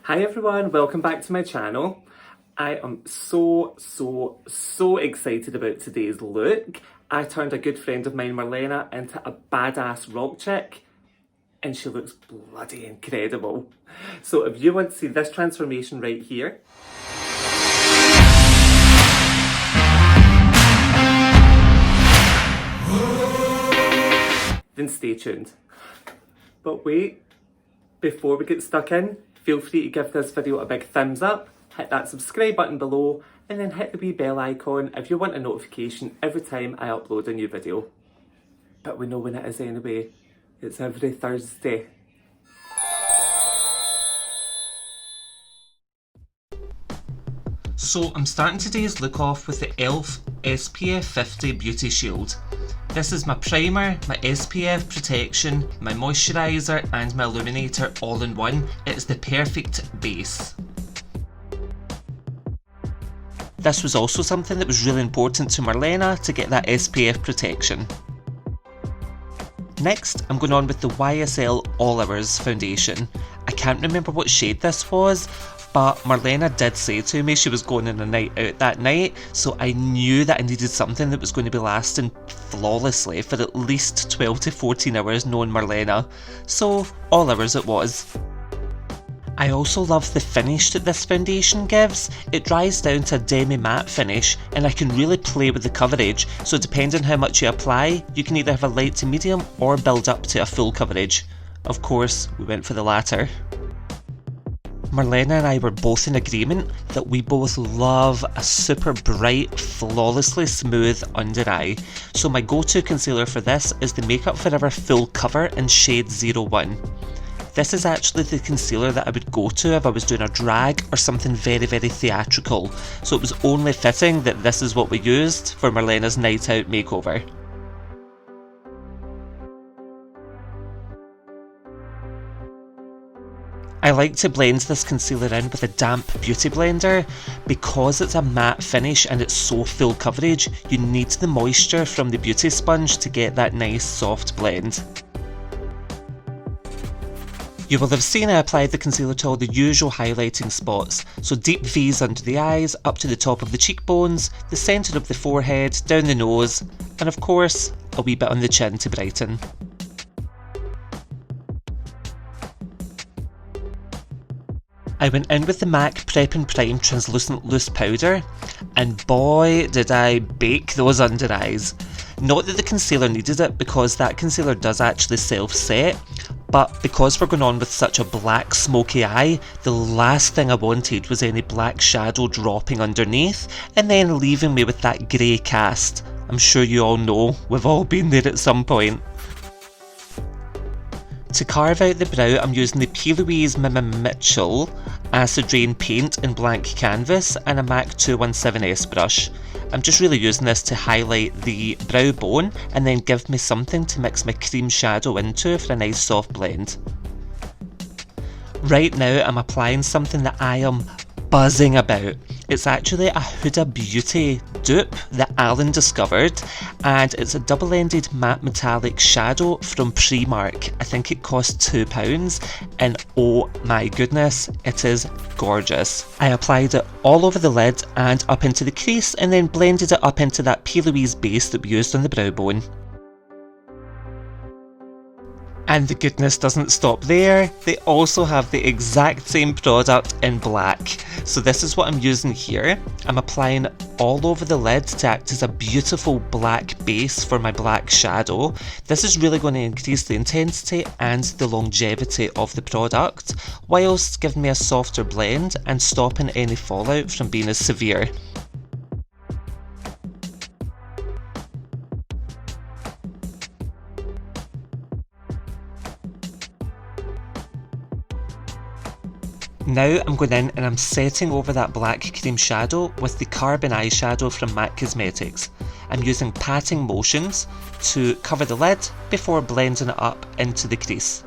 Hi everyone, welcome back to my channel. I am so excited about today's look. I turned a good friend of mine, Marlena, into a badass rock chick and she looks bloody incredible. So if you want to see this transformation right here, then stay tuned. But wait, before we get stuck in, feel free to give this video a big thumbs up, hit that subscribe button below, and then hit the wee bell icon if you want a notification every time I upload a new video. But we know when it is anyway. It's every Thursday. So I'm starting today's look off with the e.l.f. SPF 50 Beauty Shield. This is my primer, my SPF protection, my moisturiser and my illuminator all in one. It's the perfect base. This was also something that was really important to Marlena to get that SPF protection. Next, I'm going on with the YSL All Hours Foundation. I can't remember what shade this was, but Marlena did say to me she was going on a night out that night, so I knew that I needed something that was going to be lasting flawlessly for at least 12 to 14 hours knowing Marlena. So, all hours it was. I also love the finish that this foundation gives. It dries down to a demi-matte finish and I can really play with the coverage, so depending how much you apply, you can either have a light to medium or build up to a full coverage. Of course, we went for the latter. Marlena and I were both in agreement that we both love a super bright, flawlessly smooth under eye. So my go-to concealer for this is the Makeup Forever Full Cover in shade 01. This is actually the concealer that I would go to if I was doing a drag or something very theatrical. So it was only fitting that this is what we used for Marlena's night out makeover. I like to blend this concealer in with a damp beauty blender. Because it's a matte finish and it's so full coverage, you need the moisture from the beauty sponge to get that nice soft blend. You will have seen I applied the concealer to all the usual highlighting spots, so deep V's under the eyes, up to the top of the cheekbones, the centre of the forehead, down the nose, and of course, a wee bit on the chin to brighten. I went in with the MAC Prep and Prime Translucent Loose Powder, and boy did I bake those under eyes. Not that the concealer needed it, because that concealer does actually self-set, but because we're going on with such a black smoky eye, the last thing I wanted was any black shadow dropping underneath, and then leaving me with that grey cast. I'm sure you all know, we've all been there at some point. To carve out the brow, I'm using the PLouise Mmmmitchell Acid Rain Paint in Blank Canvas and a MAC 217S brush. I'm just really using this to highlight the brow bone and then give me something to mix my cream shadow into for a nice soft blend. Right now I'm applying something that I am buzzing about. It's actually a Huda Beauty dupe that Alan discovered, and it's a double-ended matte metallic shadow from Primark. I think it cost £2, and oh my goodness, it is gorgeous. I applied it all over the lid and up into the crease, and then blended it up into that PLouise base that we used on the brow bone. And the goodness doesn't stop there, they also have the exact same product in black. So this is what I'm using here. I'm applying all over the lid to act as a beautiful black base for my black shadow. This is really going to increase the intensity and the longevity of the product, whilst giving me a softer blend and stopping any fallout from being as severe. Now I'm going in and I'm setting over that black cream shadow with the Carbon eyeshadow from MAC Cosmetics. I'm using patting motions to cover the lid before blending it up into the crease.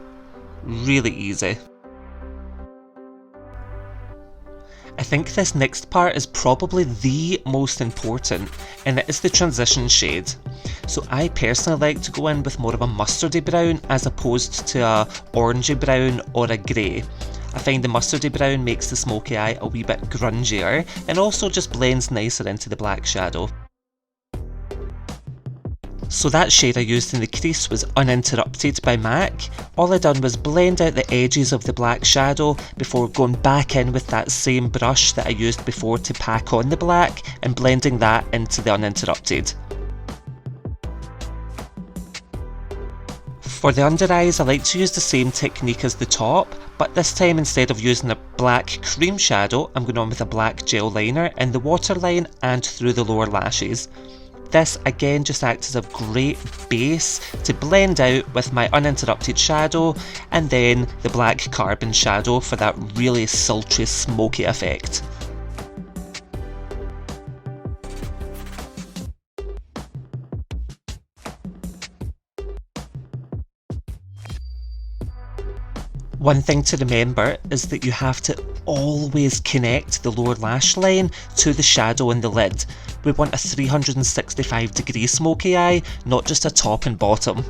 Really easy. I think this next part is probably the most important, and it is the transition shade. So I personally like to go in with more of a mustardy brown as opposed to a orangey brown or a grey. I find the mustardy brown makes the smoky eye a wee bit grungier and also just blends nicer into the black shadow. So that shade I used in the crease was Uninterrupted by MAC. All I done was blend out the edges of the black shadow before going back in with that same brush that I used before to pack on the black and blending that into the Uninterrupted. For the under eyes, I like to use the same technique as the top, but this time instead of using a black cream shadow, I'm going on with a black gel liner in the waterline and through the lower lashes. This again just acts as a great base to blend out with my Uninterrupted shadow and then the black carbon shadow for that really sultry smoky effect. One thing to remember is that you have to always connect the lower lash line to the shadow in the lid. We want a 365-degree smoky eye, not just a top and bottom.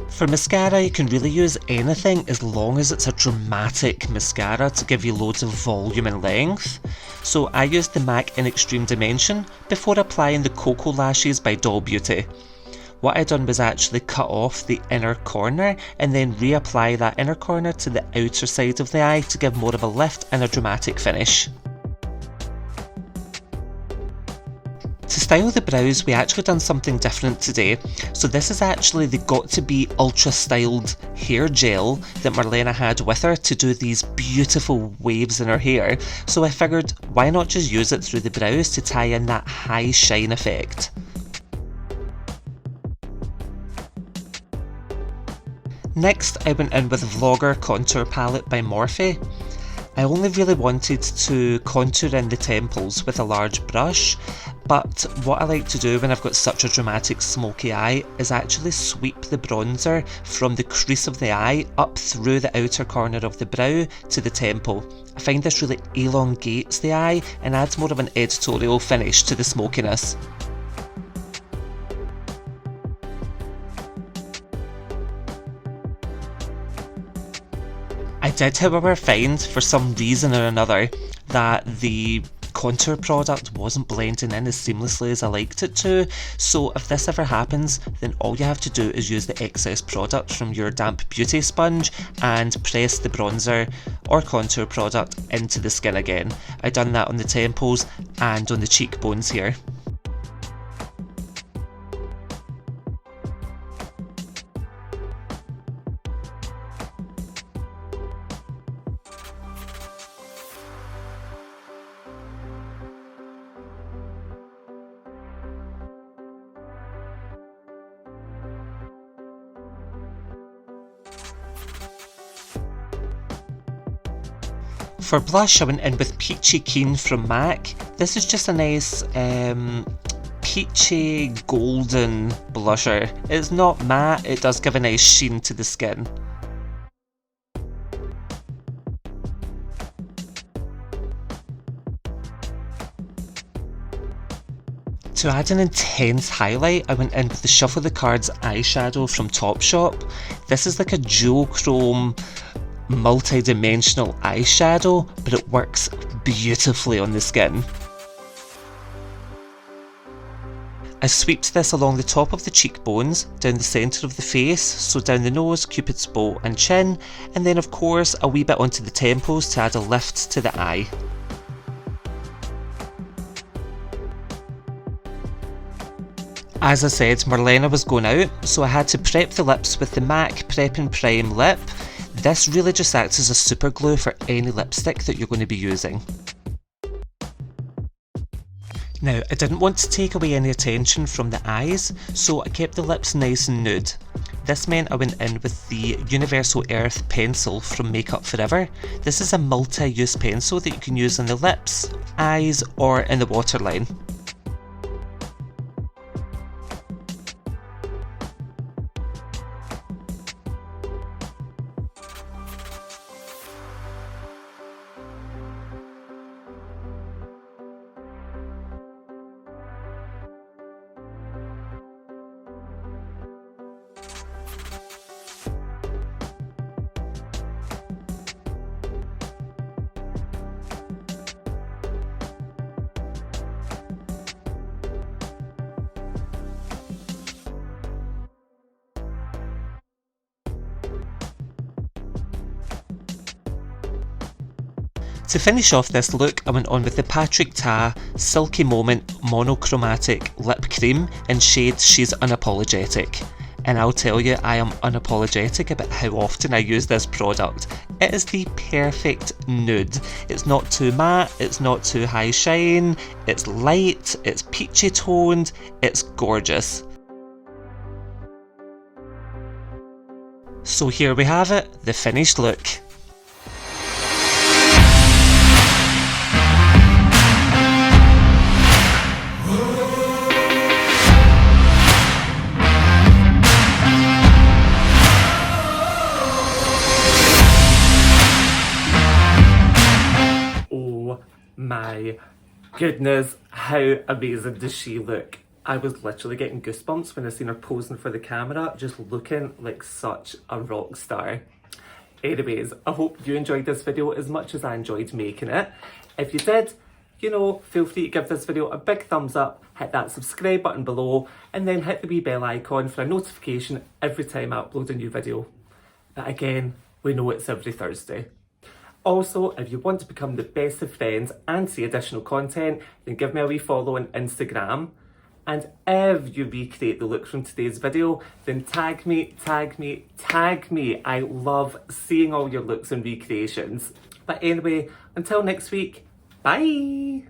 For mascara, you can really use anything as long as it's a dramatic mascara to give you loads of volume and length. So I used the MAC in Extreme Dimension before applying the Cocoa Lashes by Doll Beauty. What I done was actually cut off the inner corner and then reapply that inner corner to the outer side of the eye to give more of a lift and a dramatic finish. To style the brows, we actually done something different today. So this is actually the Got To Be Ultra Styled hair gel that Marlena had with her to do these beautiful waves in her hair. So I figured, why not just use it through the brows to tie in that high shine effect. Next, I went in with Vlogger Contour Palette by Morphe. I only really wanted to contour in the temples with a large brush, but what I like to do when I've got such a dramatic smoky eye is actually sweep the bronzer from the crease of the eye up through the outer corner of the brow to the temple. I find this really elongates the eye and adds more of an editorial finish to the smokiness. I did, however, find, for some reason or another, that the contour product wasn't blending in as seamlessly as I liked it to, so if this ever happens, then all you have to do is use the excess product from your damp beauty sponge and press the bronzer or contour product into the skin again. I done that on the temples and on the cheekbones here. For blush, I went in with Peachykeen from MAC. This is just a nice peachy golden blusher. It's not matte, it does give a nice sheen to the skin. To add an intense highlight, I went in with the Shuffle the Cards eyeshadow from Topshop. This is like a duochrome multi-dimensional eyeshadow, but it works beautifully on the skin. I swept this along the top of the cheekbones, down the centre of the face, so down the nose, cupid's bow and chin, and then of course a wee bit onto the temples to add a lift to the eye. As I said, Marlena was going out, so I had to prep the lips with the MAC Prep and Prime lip. This really just acts as a super glue for any lipstick that you're going to be using. Now, I didn't want to take away any attention from the eyes, so I kept the lips nice and nude. This meant I went in with the Universal Earth pencil from Makeup Forever. This is a multi-use pencil that you can use on the lips, eyes, or in the waterline. To finish off this look, I went on with the Patrick Ta Silky Moment Monochromatic Lip Cream in shade She's Unapologetic. And I'll tell you, I am unapologetic about how often I use this product. It is the perfect nude. It's not too matte, it's not too high shine, it's light, it's peachy toned, it's gorgeous. So here we have it, the finished look. My goodness, how amazing does she look? I was literally getting goosebumps when I seen her posing for the camera, just looking like such a rock star. Anyways, I hope you enjoyed this video as much as I enjoyed making it. If you did, you know, feel free to give this video a big thumbs up, hit that subscribe button below, and then hit the wee bell icon for a notification every time I upload a new video. But again, we know it's every Thursday. Also, if you want to become the best of friends and see additional content, then give me a wee follow on Instagram. And if you recreate the look from today's video, then tag me, tag me, tag me. I love seeing all your looks and recreations. But anyway, until next week, bye!